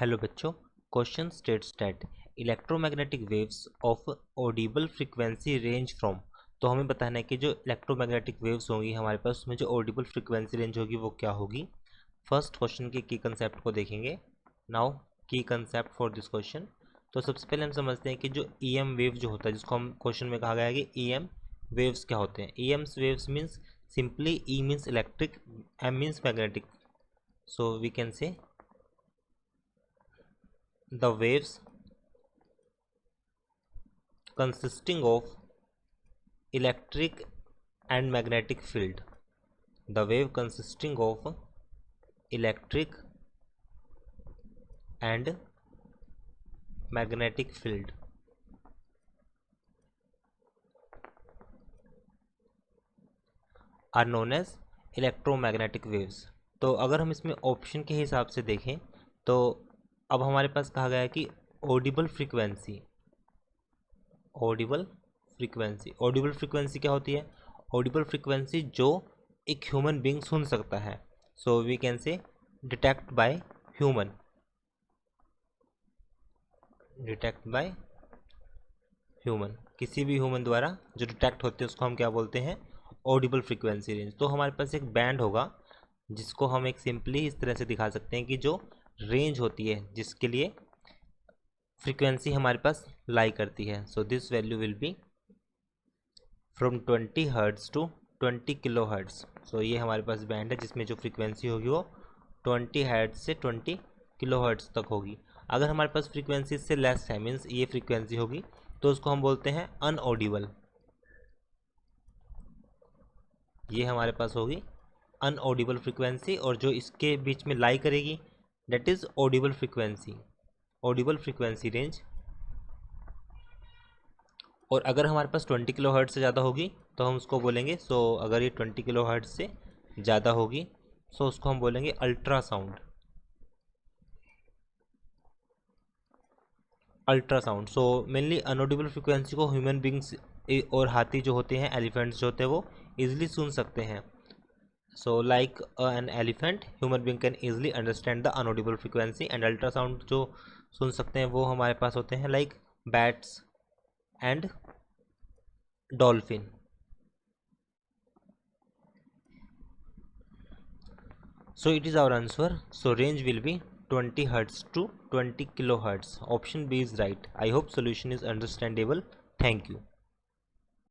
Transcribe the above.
Hello बच्चों, question states that electromagnetic waves of Audible frequency range from. तो हमें बताना है कि जो इलेक्ट्रोमैग्नेटिक वेव्स होंगी हमारे पास, उसमें जो ऑडिबल फ्रीक्वेंसी रेंज होगी वो क्या होगी। फर्स्ट क्वेश्चन के की कंसेप्ट को देखेंगे। नाउ की कंसेप्ट फॉर दिस क्वेश्चन। तो सबसे पहले हम समझते हैं कि जो EM वेव जो होता है, जिसको हम क्वेश्चन में कहा गया है कि EM वेव्स क्या होते हैं। EM waves means simply E means electric, M means magnetic. So we can say the waves consisting of electric and magnetic field. The wave consisting of electric and magnetic field are known as electromagnetic waves. तो अगर हम इसमें option के हिसाब से देखें तो अब हमारे पास कहा गया है कि ऑडिबल फ्रीक्वेंसी। ऑडिबल फ्रीक्वेंसी क्या होती है? ऑडिबल फ्रीक्वेंसी जो एक ह्यूमन बीइंग सुन सकता है। So we can say detect by human. किसी भी ह्यूमन द्वारा जो डिटेक्ट होते हैं उसको हम क्या बोलते हैं? Audible frequency range. तो हमारे पास एक बैंड होगा जिसको हम एक सिंपली इस तरह से दिखा सकते हैं कि जो रेंज होती है जिसके लिए फ्रीक्वेंसी हमारे पास लाई करती है। So this value will be from 20 hertz to 20 kilo hertz. So ये हमारे पास बैंड है जिसमें जो फ्रीक्वेंसी होगी वो 20 हर्ट्ज से 20 किलो हर्ट्ज तक होगी। अगर हमारे पास फ्रीक्वेंसी से लेस है, मीन्स ये फ्रीक्वेंसी होगी, तो उसको हम बोलते हैं अनऑडिबल। ये हमारे पास होगी अनऑडिबल फ्रीक्वेंसी, और जो इसके बीच में लाई करेगी that is Audible frequency range. और अगर हमारे पास 20 किलो हर्ट्ज से ज़्यादा होगी तो हम उसको बोलेंगे, सो अगर ये 20 किलो हर्ट्ज से ज़्यादा होगी सो उसको हम बोलेंगे अल्ट्रासाउंड। सो मेनली अनऑडिबल फ्रीक्वेंसी को ह्यूमन बींग्स और हाथी जो होते हैं, एलिफेंट्स जो होते हैं, वो इजीली सुन सकते हैं। So like an elephant, human being can easily understand the unaudible frequency. And ultrasound जो सुन सकते हैं वो हमारे पास होते हैं like bats and dolphin. So it is our answer. So range will be 20 Hz to 20 kilohertz. Option B is right. I hope solution is understandable. Thank you.